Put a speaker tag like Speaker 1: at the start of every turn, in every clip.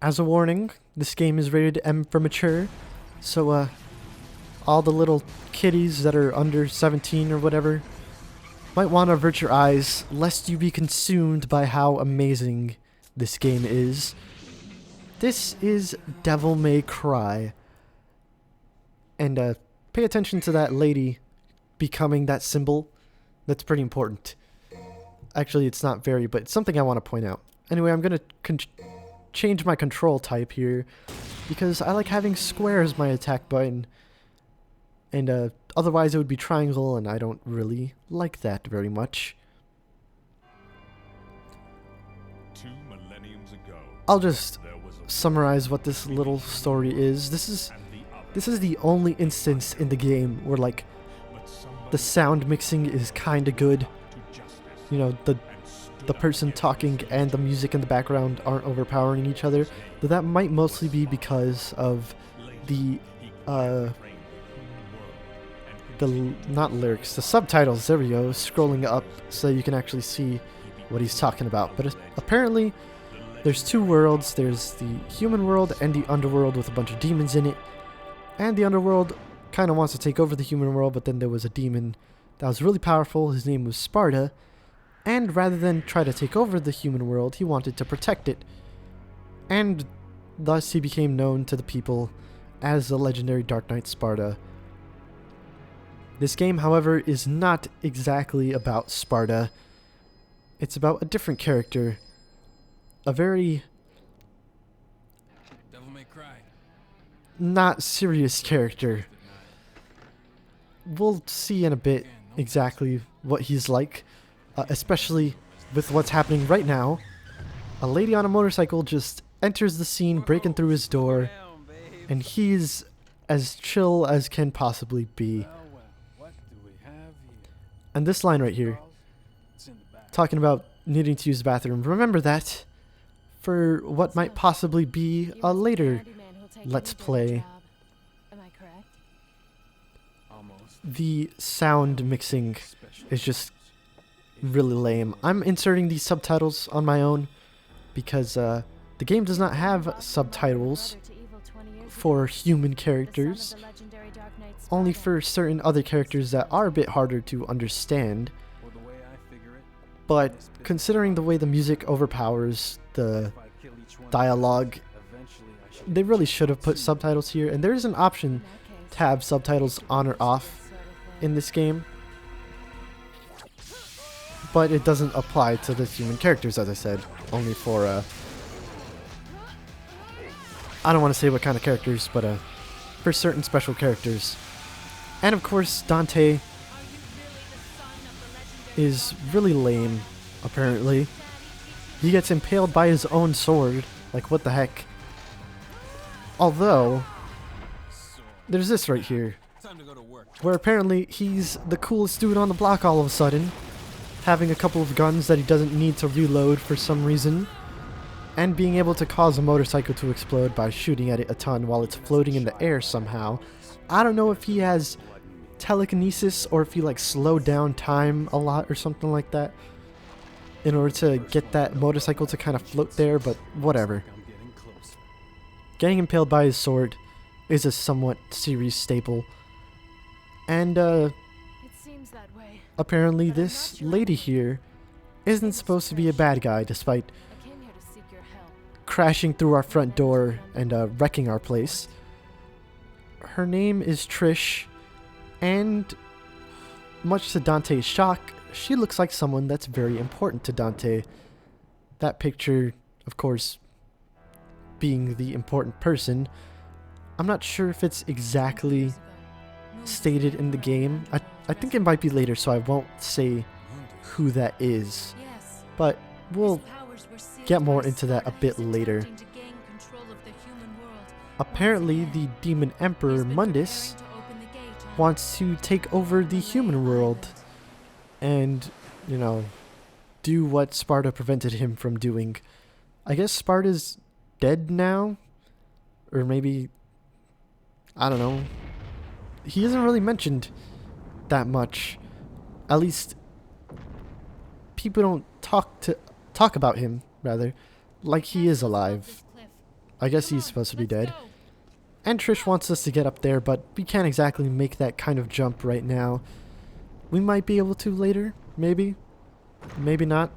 Speaker 1: As a warning, this game is rated M for mature, so all the little kiddies that are under 17 or whatever might want to avert your eyes lest you be consumed by how amazing this game is. This is Devil May Cry. And pay attention to that lady becoming that symbol. That's pretty important. Actually, it's not very, but it's something I want to point out. Anyway, I'm going to change my control type here because I like having square as my attack button. And otherwise it would be triangle, and I don't really like that very much.
Speaker 2: 2 millenniums ago,
Speaker 1: I'll just
Speaker 2: there was a
Speaker 1: summarize what this little story is. This is the only instance in the game where like
Speaker 2: but somebody
Speaker 1: the sound mixing is kind of good.
Speaker 2: to justice
Speaker 1: You know, the
Speaker 2: and stood up
Speaker 1: person
Speaker 2: against
Speaker 1: talking and the music in the background aren't overpowering each other. Though that might mostly be because of the not lyrics, the subtitles. There we go, scrolling up so you can actually see what he's talking about. But apparently there's two worlds. There's the human world and the underworld with a bunch of demons in it. And the underworld kind of wants to take over the human world, but then there was a demon that was really powerful. His name was Sparda. And rather than try to take over the human world, he wanted to protect it. And thus he became known to the people as the legendary Dark Knight Sparda. This game, however, is not exactly about Sparda. It's about a different character. A very
Speaker 3: Devil May Cry.
Speaker 1: not serious character. We'll see in a bit exactly what he's like, especially with what's happening right now. A lady on a motorcycle just enters the scene, breaking through his door, and he's as chill as can possibly be.
Speaker 3: What do we have here?
Speaker 1: And this line right here,
Speaker 3: It's in the back.
Speaker 1: talking about needing to use the bathroom, remember that for what might possibly be a later Let's Play.
Speaker 4: Am I correct?
Speaker 3: Almost.
Speaker 1: The sound mixing is just really lame. I'm inserting these subtitles on my own because the game does not have subtitles for human characters, only for certain other characters that are a bit harder to understand.
Speaker 3: Or the way I figure it,
Speaker 1: But considering the way the music overpowers the
Speaker 3: if I kill each one,
Speaker 1: dialogue,
Speaker 3: eventually I should.
Speaker 1: they really should have put subtitles here, and there is an option to have subtitles on or off in this game, but it doesn't apply to the human characters, as I said, only for I don't want to say what kind of characters, but for certain special characters. And of course, Dante is really lame, apparently. He gets impaled by his own sword. Like, what the heck? Although, there's this right here,
Speaker 3: Time to go to work.
Speaker 1: where apparently he's the coolest dude on the block all of a sudden, having a couple of guns that he doesn't need to reload for some reason, and being able to cause a motorcycle to explode by shooting at it a ton while it's floating in the air somehow. I don't know if he has telekinesis or if he like slowed down time a lot or something like that in order to get that motorcycle to kind of float there, but whatever.
Speaker 3: I'm getting close.
Speaker 1: Getting impaled by his sword is a somewhat series staple. And
Speaker 4: It seems that way.
Speaker 1: apparently this lady here isn't supposed to be a bad guy, despite
Speaker 4: I came here to seek your help.
Speaker 1: crashing through our front door and wrecking our place. Her name is Trish, and much to Dante's shock, she looks like someone that's very important to Dante. That picture, of course, being the important person. I'm not sure if it's exactly stated in the game. I think it might be later, so I won't say who that is.
Speaker 4: Yes.
Speaker 1: But we'll get more into that a bit later. Apparently, the Demon Emperor Mundus wants to take over the human world and, you know, do what Sparda prevented him from doing. I guess Sparda's dead now? Or maybe, I don't know. He isn't really mentioned that much. At least, people don't talk about him, rather, like he is alive. I guess he's supposed to be dead. And Trish wants us to get up there, but we can't exactly make that kind of jump right now. We might be able to later, maybe. Maybe not.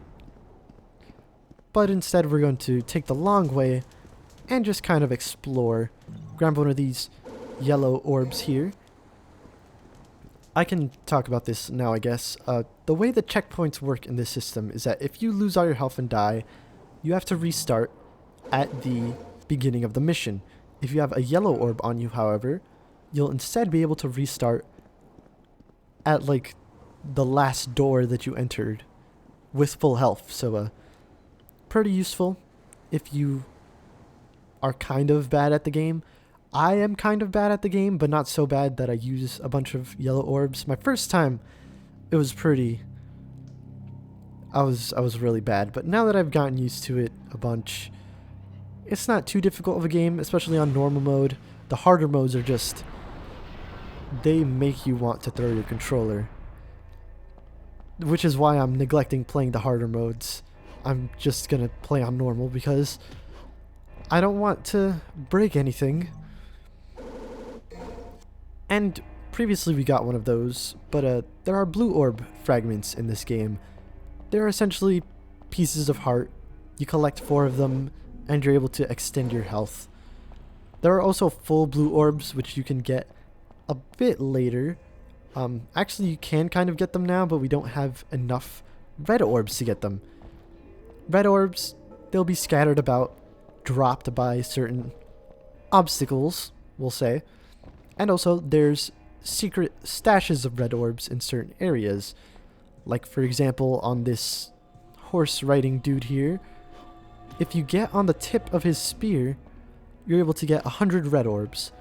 Speaker 1: But instead we're going to take the long way and just kind of explore. Grab one of these yellow orbs here. I can talk about this now, I guess. The way the checkpoints work in this system is that if you lose all your health and die, you have to restart at the beginning of the mission. If you have a yellow orb on you, however, you'll instead be able to restart at like the last door that you entered with full health. So pretty useful if you are kind of bad at the game. I am kind of bad at the game, but not so bad that I use a bunch of yellow orbs. My first time, it was pretty... I was really bad, but now that I've gotten used to it a bunch, it's not too difficult of a game, especially on normal mode. The harder modes are just... they make you want to throw your controller. Which is why I'm neglecting playing the harder modes. I'm just gonna play on normal because I don't want to break anything. And previously we got one of those, but there are blue orb fragments in this game. They're essentially pieces of heart. You collect 4 of them, and you're able to extend your health. There are also full blue orbs, which you can get a bit later. Actually, you can kind of get them now, but we don't have enough red orbs to get them. Red orbs, they'll be scattered about, dropped by certain obstacles, we'll say. And also, there's secret stashes of red orbs in certain areas. Like, for example, on this horse riding dude here. If you get on the tip of his spear, you're able to get 100 red orbs.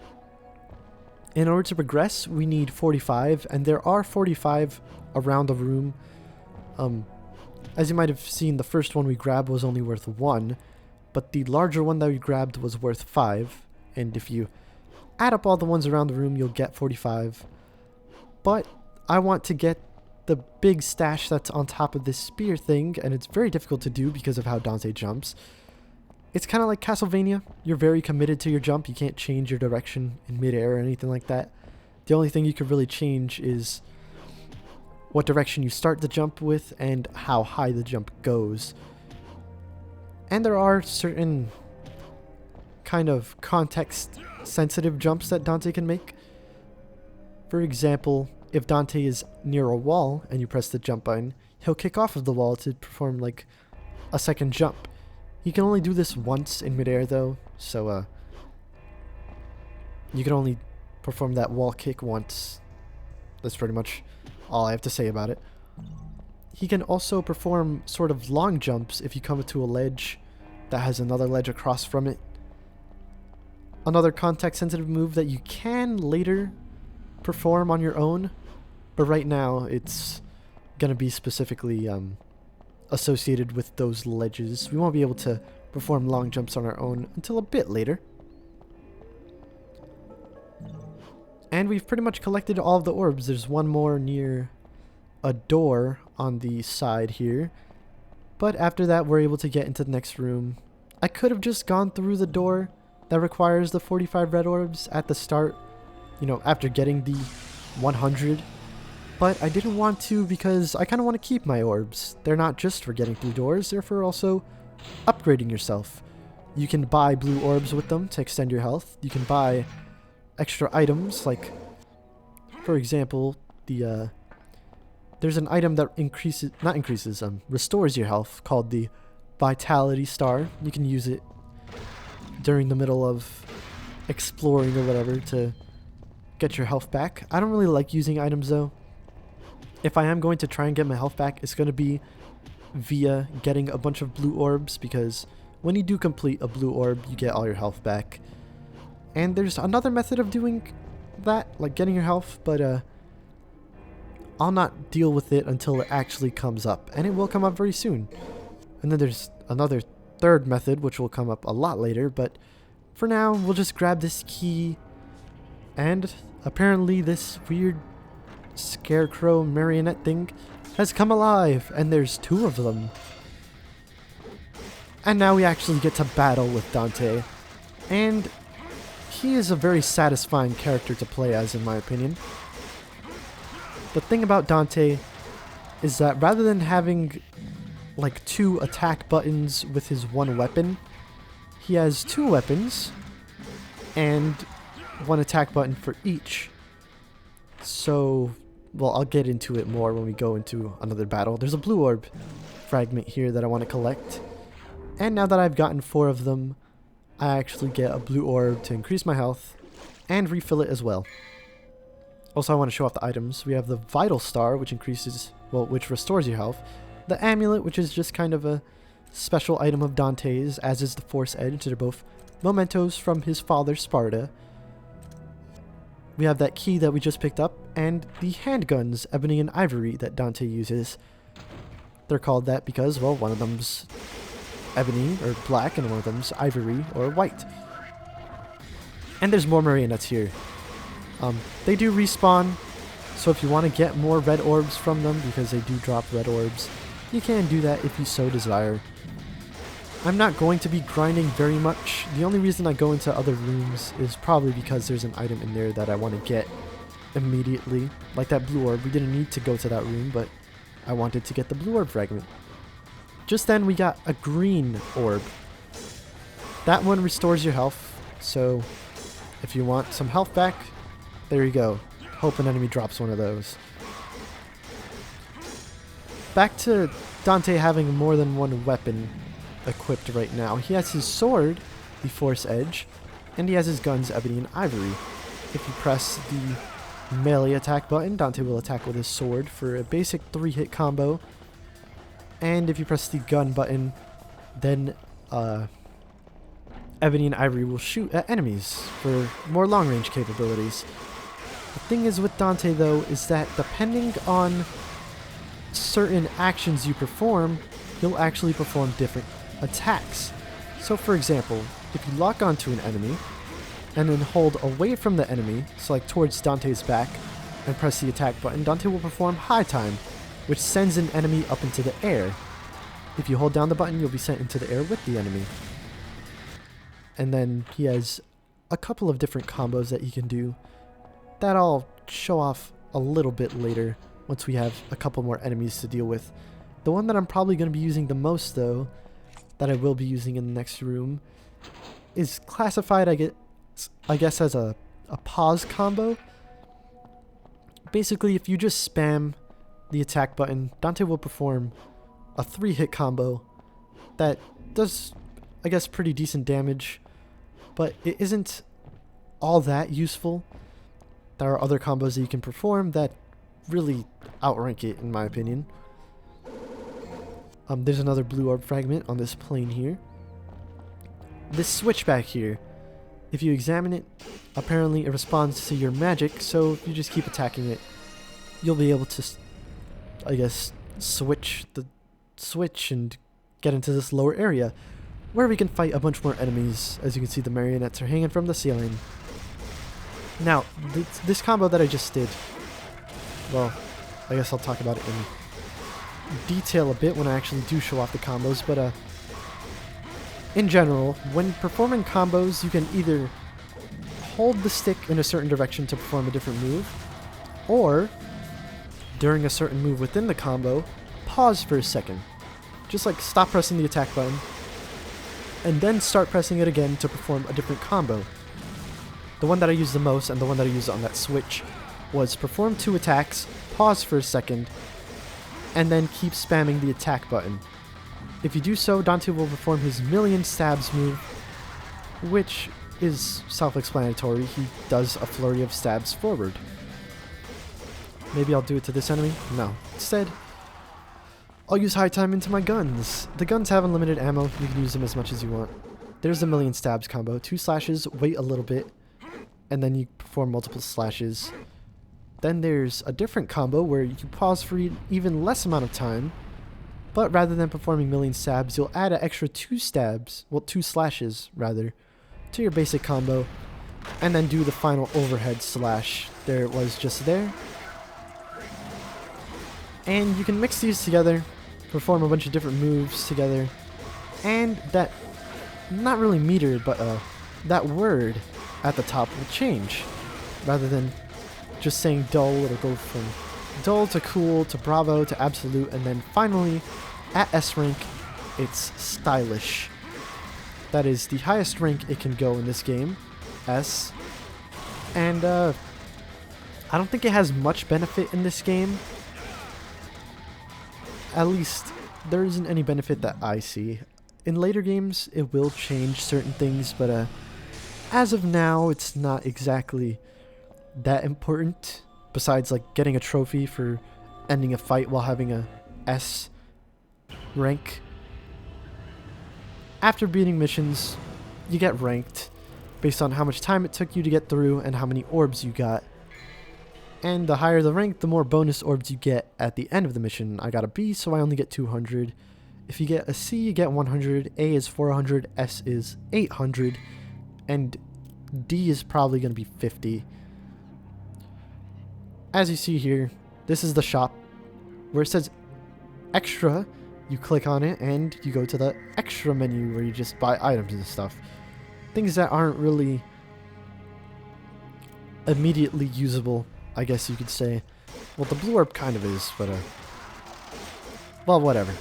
Speaker 1: In order to progress, we need 45, and there are 45 around the room. As you might have seen, the first one we grabbed was only worth 1, but the larger one that we grabbed was worth 5, and if you add up all the ones around the room, you'll get 45. But I want to get the big stash that's on top of this spear thing, and it's very difficult to do because of how Dante jumps. It's kind of like Castlevania. You're very committed to your jump. You can't change your direction in midair or anything like that. The only thing you could really change is what direction you start the jump with and how high the jump goes. And there are certain kind of context-sensitive jumps that Dante can make. For example, if Dante is near a wall and you press the jump button, he'll kick off of the wall to perform like a second jump. You can only do this once in midair though, so you can only perform that wall kick once. That's pretty much all I have to say about it. He can also perform sort of long jumps if you come to a ledge that has another ledge across from it. Another context-sensitive move that you can later perform on your own, but right now it's gonna be specifically associated with those ledges. We won't be able to perform long jumps on our own until a bit later. And we've pretty much collected all of the orbs. There's one more near a door on the side here. But after that, we're able to get into the next room. I could have just gone through the door that requires the 45 red orbs at the start, you know, after getting the 100. But I didn't want to because I kind of want to keep my orbs. They're not just for getting through doors, they're for also upgrading yourself. You can buy blue orbs with them to extend your health. You can buy extra items, like, for example, there's an item that restores your health called the Vitality Star. You can use it during the middle of exploring or whatever to get your health back. I don't really like using items though. If I am going to try and get my health back, it's going to be via getting a bunch of blue orbs, because when you do complete a blue orb, you get all your health back. And there's another method of doing that, like getting your health, but I'll not deal with it until it actually comes up, and it will come up very soon. And then there's another third method, which will come up a lot later, but for now, we'll just grab this key, and apparently this weird scarecrow marionette thing has come alive, and there's 2 of them. And now we actually get to battle with Dante. And he is a very satisfying character to play as, in my opinion. The thing about Dante is that rather than having like 2 attack buttons with his one weapon, he has 2 weapons and 1 attack button for each. So, well, I'll get into it more when we go into another battle. There's a blue orb fragment here that I want to collect. And now that I've gotten 4 of them, I actually get a blue orb to increase my health and refill it as well. Also, I want to show off the items. We have the Vital Star, which increases, well, which restores your health. The Amulet, which is just kind of a special item of Dante's, as is the Force Edge. They're both mementos from his father, Sparda. We have that key that we just picked up, and the handguns, Ebony and Ivory, that Dante uses. They're called that because, well, one of them's ebony, or black, and one of them's ivory, or white. And there's more marionettes here. They do respawn, so if you want to get more red orbs from them, because they do drop red orbs, you can do that if you so desire. I'm not going to be grinding very much. The only reason I go into other rooms is probably because there's an item in there that I want to get immediately. Like that blue orb. We didn't need to go to that room, but I wanted to get the blue orb fragment. Just then we got a green orb. That one restores your health, so if you want some health back, there you go. Hope an enemy drops one of those. Back to Dante having more than one weapon equipped right now. He has his sword, the Force Edge, and he has his guns, Ebony and Ivory. If you press the melee attack button, Dante will attack with his sword for a basic 3-hit combo. And if you press the gun button, then Ebony and Ivory will shoot at enemies for more long-range capabilities. The thing is with Dante, though, is that depending on certain actions you perform, you'll actually perform different attacks. So for example, if you lock onto an enemy and then hold away from the enemy, so like towards Dante's back, and press the attack button, Dante will perform High Time, which sends an enemy up into the air. If you hold down the button, you'll be sent into the air with the enemy. And then he has a couple of different combos that he can do that I'll show off a little bit later once we have a couple more enemies to deal with. The one that I'm probably going to be using the most, though, that I will be using in the next room, is classified, I guess, as a pause combo. Basically, if you just spam the attack button, Dante will perform a 3-hit combo that does, I guess, pretty decent damage, but it isn't all that useful. There are other combos that you can perform that really outrank it, in my opinion. There's another blue orb fragment on this plane here. This switch back here, if you examine it, apparently it responds to your magic, so if you just keep attacking it, you'll be able to, I guess, switch the switch and get into this lower area, where we can fight a bunch more enemies. As you can see, the marionettes are hanging from the ceiling. Now, this combo that I just did, well, I guess I'll talk about it in detail a bit when I actually do show off the combos, but in general, when performing combos, you can either hold the stick in a certain direction to perform a different move, or during a certain move within the combo, pause for a second. Just like stop pressing the attack button, and then start pressing it again to perform a different combo. The one that I used the most, and the one that I used on that switch, was perform 2 attacks, pause for a second, and then keep spamming the attack button. If you do so, Dante will perform his Million Stabs move, which is self-explanatory. He does a flurry of stabs forward. Maybe I'll do it to this enemy? No. Instead, I'll use High Time into my guns. The guns have unlimited ammo. You can use them as much as you want. There's the Million Stabs combo. 2 slashes, wait a little bit, and then you perform multiple slashes. Then there's a different combo where you pause for even less amount of time, but rather than performing Million Stabs, you'll add an extra 2 stabs, well, 2 slashes rather, to your basic combo, and then do the final overhead slash. There it was just there. And you can mix these together, perform a bunch of different moves together, and that, not really metered, but that word at the top will change. Rather than just saying dull, it'll go from dull to cool to bravo to absolute, and then finally, at S rank, it's stylish. That is the highest rank it can go in this game, S. And I don't think it has much benefit in this game. At least, there isn't any benefit that I see. In later games, it will change certain things, but as of now, it's not exactly that important. Besides, like, getting a trophy for ending a fight while having a S rank. After beating missions, you get ranked based on how much time it took you to get through and how many orbs you got. And the higher the rank, the more bonus orbs you get at the end of the mission. I got a B, so I only get 200. If you get a C, you get 100. A is 400. S is 800. And D is probably going to be 50. As you see here, this is the shop. Where it says extra, you click on it and you go to the extra menu where you just buy items and stuff. Things that aren't really immediately usable, I guess you could say. Well, the blue orb kind of is, but well, whatever.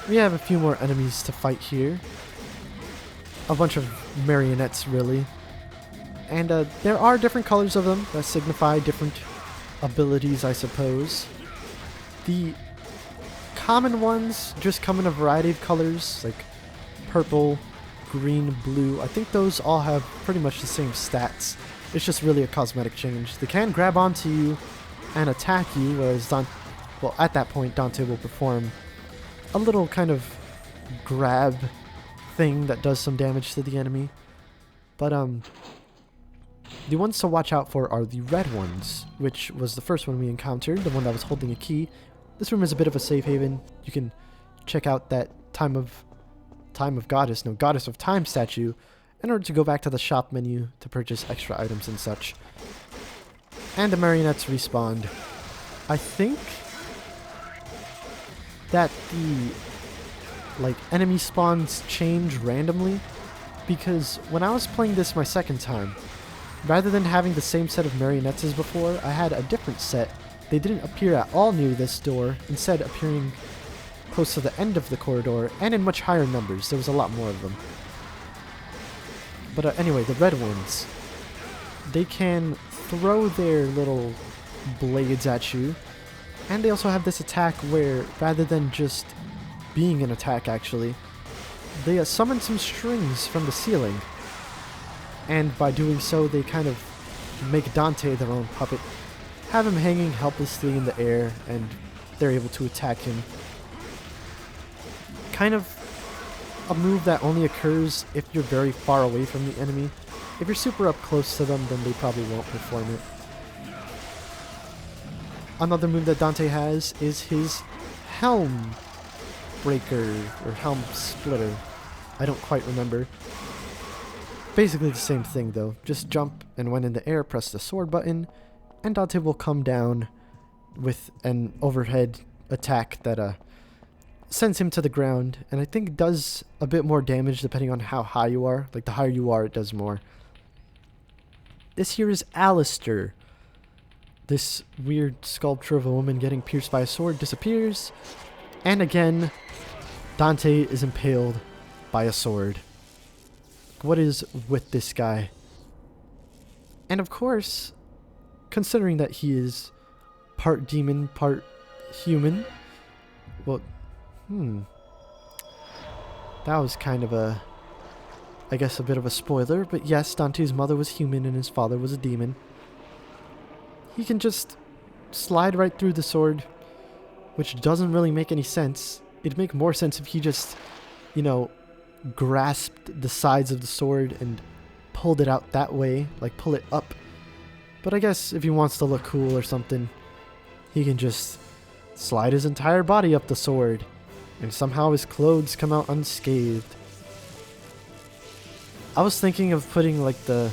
Speaker 1: We have a few more enemies to fight here. A bunch of marionettes, really. And there are different colors of them that signify different abilities, I suppose. The common ones just come in a variety of colors, like purple, green, blue. I think those all have pretty much the same stats. It's just really a cosmetic change. They can grab onto you and attack you, whereas well, at that point, Dante will perform a little kind of grab thing that does some damage to the enemy. But the ones to watch out for are the red ones, which was the first one we encountered, the one that was holding a key. This room is a bit of a safe haven. You can check out that Goddess of Time statue in order to go back to the shop menu to purchase extra items and such. And the marionettes respawned. I think that the enemy spawns change randomly, because when I was playing this my second time, rather than having the same set of marionettes as before, I had a different set. They didn't appear at all near this door, instead appearing close to the end of the corridor, and in much higher numbers. There was a lot more of them. But anyway, the red ones, they can throw their little blades at you, and they also have this attack where, rather than just being an attack actually, they summon some strings from the ceiling, and by doing so they kind of make Dante their own puppet, have him hanging helplessly in the air, and they're able to attack him. Kind of a move that only occurs if you're very far away from the enemy. If you're super up close to them, then they probably won't perform it. Another move that Dante has is his Helm Breaker, or Helm Splitter. I don't quite remember. Basically the same thing though. Just jump, and when in the air, press the sword button, and Dante will come down with an overhead attack that sends him to the ground, and I think does a bit more damage depending on how high you are. Like, the higher you are, it does more. This here is Alistair. This weird sculpture of a woman getting pierced by a sword disappears, and again, Dante is impaled by a sword. What is with this guy? And of course, considering that he is part demon, part human, well, that was kind of I guess a bit of a spoiler, but yes, Dante's mother was human and his father was a demon. He can just slide right through the sword, which doesn't really make any sense. It'd make more sense if he just, grasped the sides of the sword and pulled it out that way, like pull it up. But I guess if he wants to look cool or something, he can just slide his entire body up the sword, and somehow his clothes come out unscathed. I was thinking of putting like the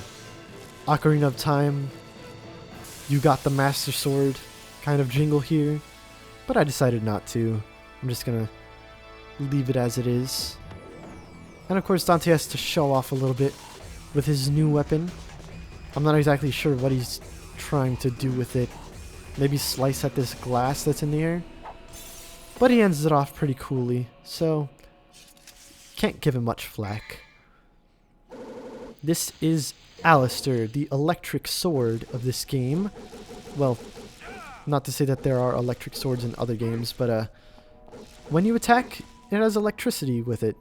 Speaker 1: Ocarina of Time, "You got the Master Sword" kind of jingle here, but I decided not to. I'm just gonna leave it as it is. And of course Dante has to show off a little bit with his new weapon. I'm not exactly sure what he's trying to do with it. Maybe slice at this glass that's in the air. But he ends it off pretty coolly, so can't give him much flack. This is Alistair, the electric sword of this game. Well, not to say that there are electric swords in other games, but when you attack, it has electricity with it.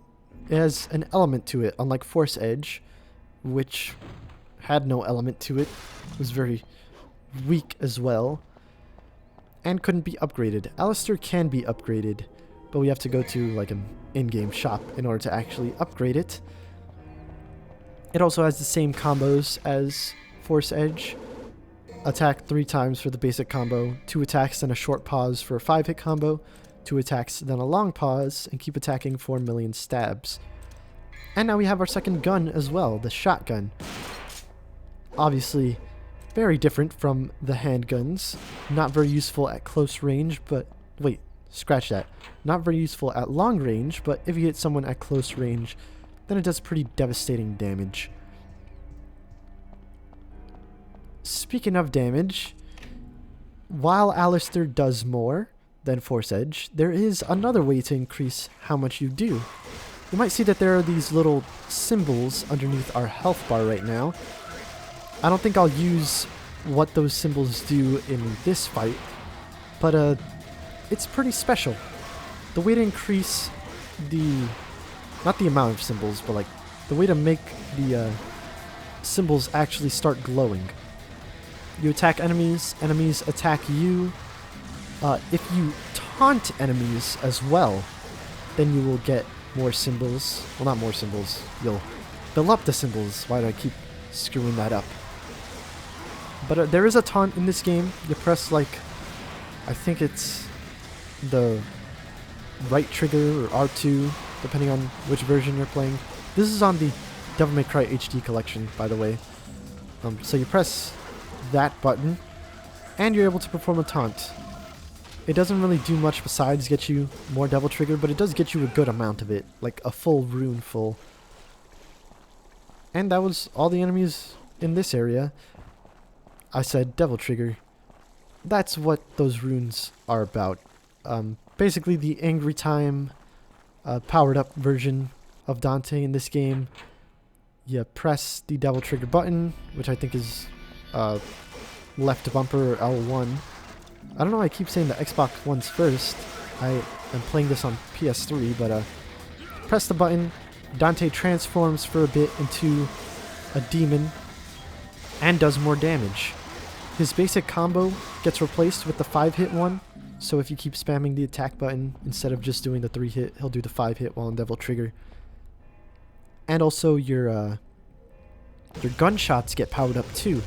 Speaker 1: It has an element to it, unlike Force Edge, which had no element to it. It was very weak as well, and couldn't be upgraded. Alistair can be upgraded, but we have to go to like an in-game shop in order to actually upgrade it. It also has the same combos as Force Edge. Attack 3 times for the basic combo, 2 attacks then a short pause for a 5-hit combo, 2 attacks then a long pause, and keep attacking for 1,000,000 stabs. And now we have our second gun as well, the shotgun. Obviously, very different from the handguns. Not very useful at close range, but... wait, scratch that. Not very useful at long range, but if you hit someone at close range, then it does pretty devastating damage. Speaking of damage, while Alistair does more than Force Edge, there is another way to increase how much you do. You might see that there are these little symbols underneath our health bar right now. I don't think I'll use what those symbols do in this fight, but it's pretty special. The way to increase the... not the amount of symbols, but like the way to make the symbols actually start glowing. You attack enemies, enemies attack you. If you taunt enemies as well, then you will get more symbols. Well, not more symbols. You'll fill up the symbols. Why do I keep screwing that up? But there is a taunt in this game. You press like, I think it's the right trigger or R2, depending on which version you're playing. This is on the Devil May Cry HD collection, by the way. So you press that button, and you're able to perform a taunt. It doesn't really do much besides get you more Devil Trigger, but it does get you a good amount of it, like a full rune full. And that was all the enemies in this area. I said Devil Trigger. That's what those runes are about. Basically the Angry Time powered up version of Dante in this game. You press the Devil Trigger button, which I think is left bumper or L1. I don't know why I keep saying the Xbox One's first. I am playing this on PS3, but press the button. Dante transforms for a bit into a demon and does more damage. His basic combo gets replaced with the 5-hit one, so if you keep spamming the attack button instead of just doing the 3-hit, he'll do the 5-hit while on Devil Trigger. And also your gunshots get powered up too.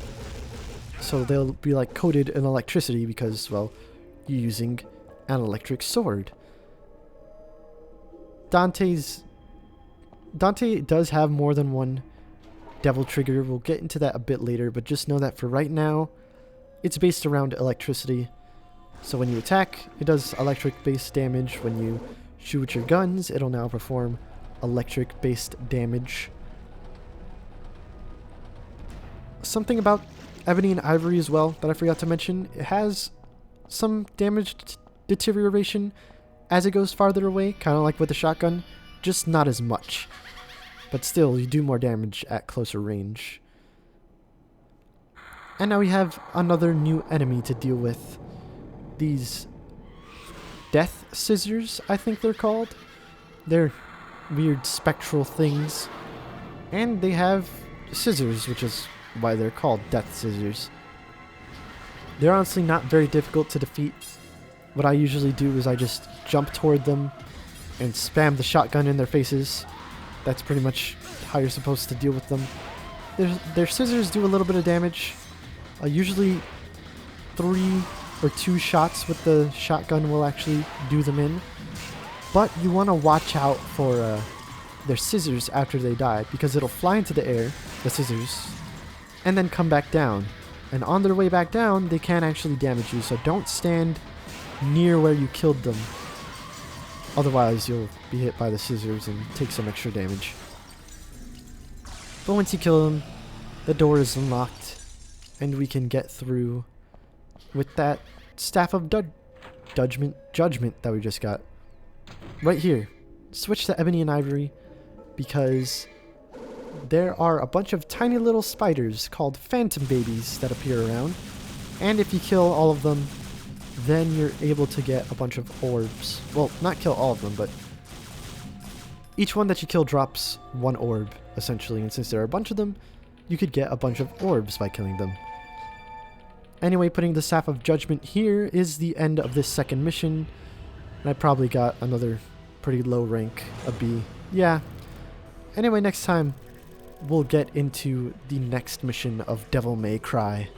Speaker 1: So they'll be like coated in electricity because, well, you're using an electric sword. Dante does have more than one Devil Trigger. We'll get into that a bit later, but just know that for right now, it's based around electricity. So when you attack, it does electric-based damage. When you shoot with your guns, it'll now perform electric-based damage. Something about Ebony and Ivory as well that I forgot to mention. It has some damage deterioration as it goes farther away, kind of like with the shotgun, just not as much. But still, you do more damage at closer range. And now we have another new enemy to deal with. These Death Scissors, I think they're called. They're weird spectral things. And they have scissors, which is why they're called Death Scissors. They're honestly not very difficult to defeat. What I usually do is I just jump toward them and spam the shotgun in their faces. That's pretty much how you're supposed to deal with them. Their scissors do a little bit of damage. Usually 3 or 2 shots with the shotgun will actually do them in. But you want to watch out for their scissors after they die, because it'll fly into the air, the scissors, and then come back down. And on their way back down, they can actually damage you, so don't stand near where you killed them. Otherwise, you'll be hit by the scissors and take some extra damage. But once you kill him, the door is unlocked, and we can get through with that staff of judgment that we just got. Right here. Switch to ebony and ivory because there are a bunch of tiny little spiders called phantom babies that appear around. And if you kill all of them, then you're able to get a bunch of orbs. Well, not kill all of them, but each one that you kill drops one orb, essentially. And since there are a bunch of them, you could get a bunch of orbs by killing them. Anyway, putting the Staff of Judgment here is the end of this second mission. And I probably got another pretty low rank, a B. Yeah. Anyway, next time, we'll get into the next mission of Devil May Cry.